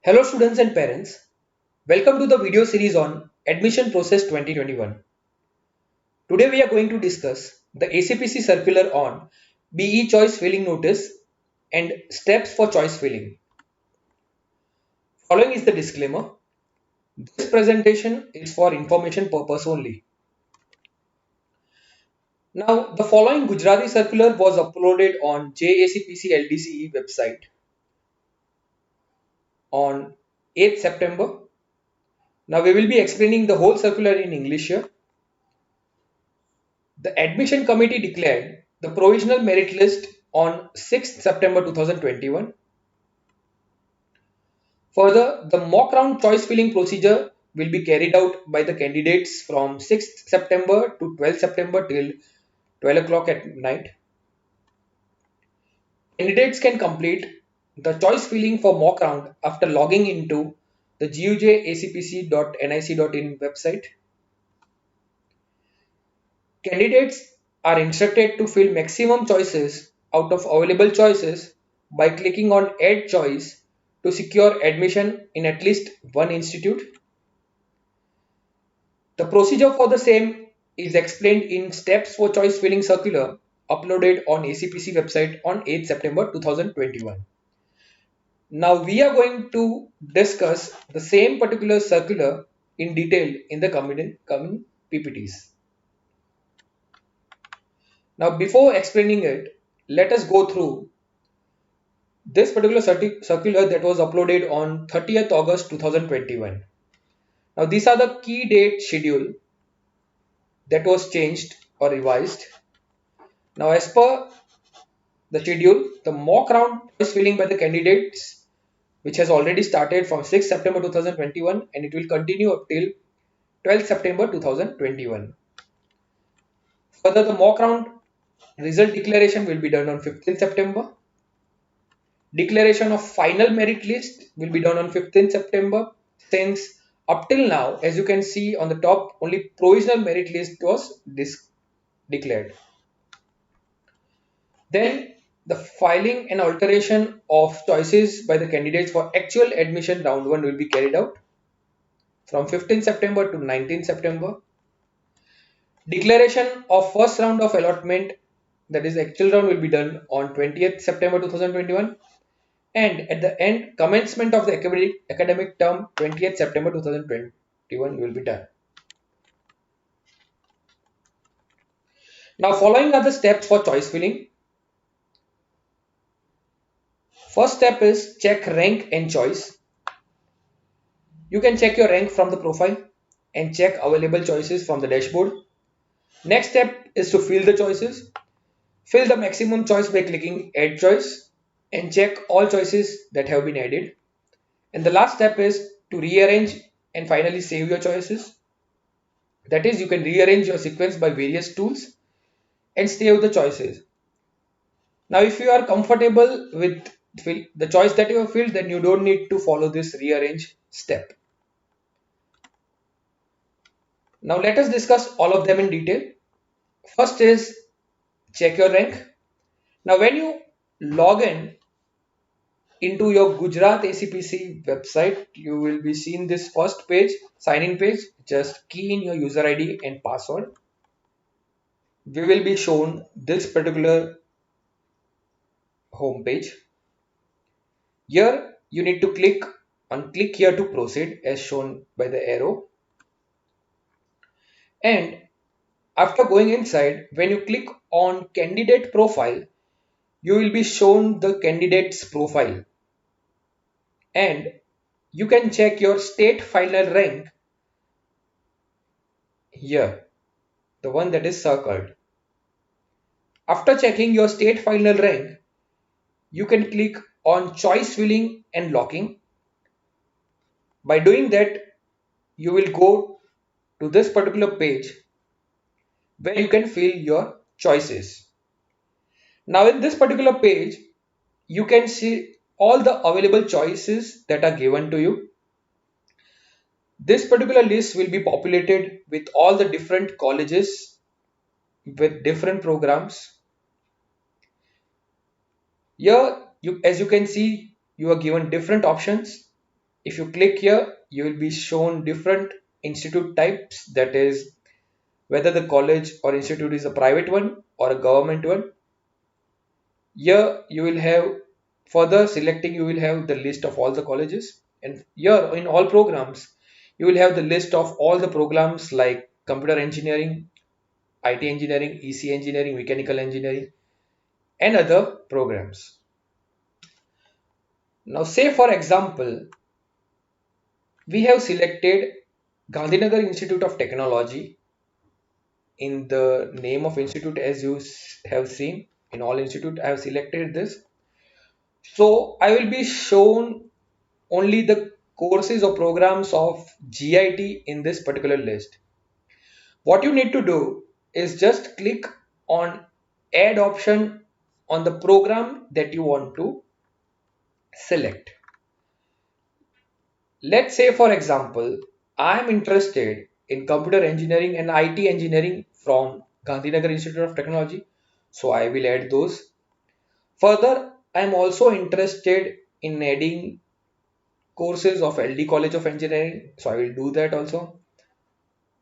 Hello students and parents, welcome to the video series on Admission Process 2021. Today we are going to discuss the ACPC circular on BE choice filling notice and steps for choice filling. Following is the disclaimer. This presentation is for information purpose only. Now the following Gujarati circular was uploaded on JACPC LDCE website on 8th September. Now we will be explaining the whole circular in English here. The admission committee declared the provisional merit list on 6th September 2021. Further, the mock round choice filling procedure will be carried out by the candidates from 6th September to 12th September till 12 o'clock at night. Candidates can complete the choice filling for mock round after logging into the gujacpc.nic.in website. Candidates are instructed to fill maximum choices out of available choices by clicking on Add Choice to secure admission in at least one institute. The procedure for the same is explained in Steps for Choice Filling Circular uploaded on ACPC website on 8th September 2021. Now we are going to discuss the same particular circular in detail in the coming PPTs. Now before explaining it, let us go through this particular circular that was uploaded on 30th August 2021. Now these are the key date schedule that was changed or revised. Now as per the schedule, the mock round is filling by the candidates which has already started from 6th September 2021 and it will continue up till 12th September 2021. Further, the mock round result declaration will be done on 15th September. Declaration of final merit list will be done on 15th September. Since up till now, as you can see on the top, only provisional merit list was declared. Then the filing and alteration of choices by the candidates for actual admission round 1 will be carried out from 15th September to 19th September. Declaration of first round of allotment, that is actual round, will be done on 20th September 2021. And at the end, commencement of the academic term 20th September 2021 will be done. Now following are the steps for choice filling. First step is check rank and choice. You can check your rank from the profile and check available choices from the dashboard. Next step is to fill the choices. Fill the maximum choice by clicking add choice and check all choices that have been added. And the last step is to rearrange and finally save your choices. That is, you can rearrange your sequence by various tools and save the choices. Now, if you are comfortable with the choice that you have filled, then you don't need to follow this rearrange step. Now, let us discuss all of them in detail. First is check your rank. Now, when you log in into your Gujarat ACPC website, you will be seeing this first page, sign in page. Just key in your user ID and password. We will be shown this particular home page. Here you need to click here to proceed as shown by the arrow. And after going inside, when you click on candidate profile, you will be shown the candidate's profile. And you can check your state final rank here, the one that is circled. After checking your state final rank, you can click on choice filling and locking. By doing that, you will go to this particular page where you can fill your choices. Now in this particular page, you can see all the available choices that are given to you. This particular list will be populated with all the different colleges with different programs. Here, as you can see, you are given different options. If you click here, you will be shown different institute types, that is, whether the college or institute is a private one or a government one. Here you will have, further selecting, you will have the list of all the colleges, and here in all programs you will have the list of all the programs like computer engineering, IT engineering, EC engineering, mechanical engineering, and other programs. Now say for example, we have selected Gandhinagar Institute of Technology in the name of institute. As you have seen, in all institute I have selected this. So I will be shown only the courses or programs of GIT in this particular list. What you need to do is just click on add option on the program that you want to select. Let's say for example, I am interested in computer engineering and IT engineering from Gandhinagar Institute of Technology. So I will add those. Further, I am also interested in adding courses of LD College of Engineering. So I will do that also.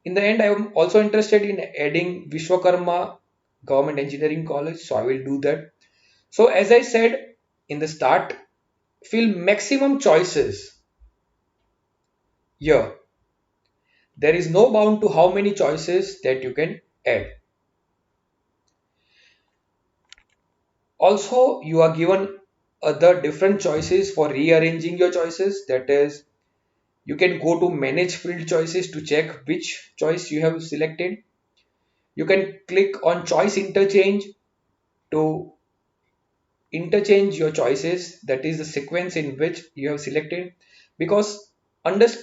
In the end, I am also interested in adding Vishwakarma Government Engineering College. So I will do that. So as I said in the start, fill maximum choices here. There is no bound to how many choices that you can add. Also, you are given other different choices for rearranging your choices. That is, you can go to manage field choices to check which choice you have selected. You can click on choice interchange to interchange your choices, that is the sequence in which you have selected. Because underst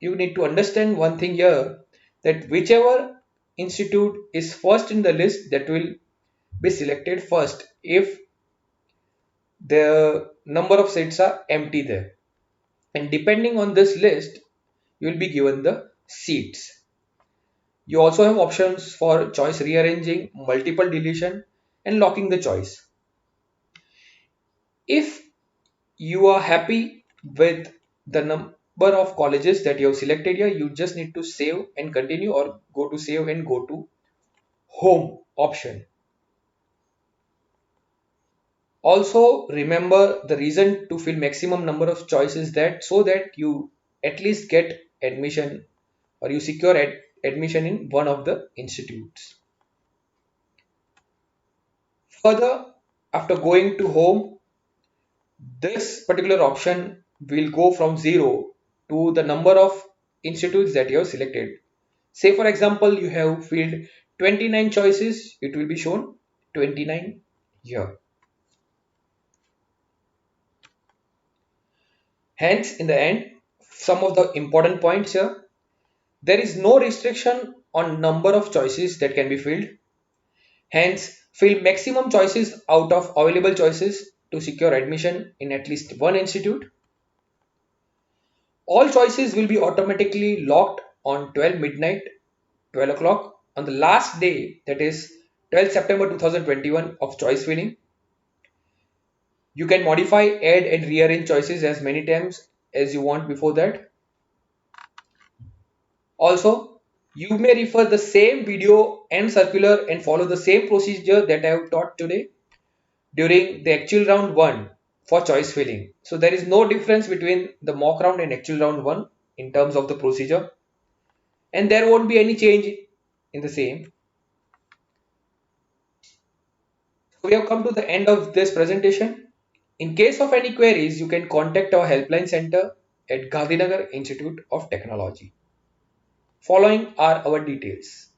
you need to understand one thing here, that whichever institute is first in the list, that will be selected first if the number of seats are empty there, and depending on this list you will be given the seats. You also have options for choice rearranging, multiple deletion, and locking the choice. If you are happy with the number of colleges that you have selected here, you just need to save and continue, or go to save and go to home option. Also remember, the reason to fill maximum number of choices, that so that you at least get admission, or you secure admission in one of the institutes. Further, after going to home, this particular option will go from 0 to the number of institutes that you have selected. Say for example, you have filled 29 choices, it will be shown 29 here. Hence, in the end, some of the important points here: there is no restriction on number of choices that can be filled. Hence, fill maximum choices out of available choices to secure admission in at least one institute. All choices will be automatically locked on 12 midnight, 12 o'clock on the last day, that is 12 September 2021 of choice filling. You can modify, add and rearrange choices as many times as you want before that. Also, you may refer the same video and circular and follow the same procedure that I have taught today during the actual round 1 for choice filling. So there is no difference between the mock round and actual round 1 in terms of the procedure, and there won't be any change in the same. So we have come to the end of this presentation. In case of any queries, you can contact our helpline center at Gandhinagar Institute of Technology. Following are our details.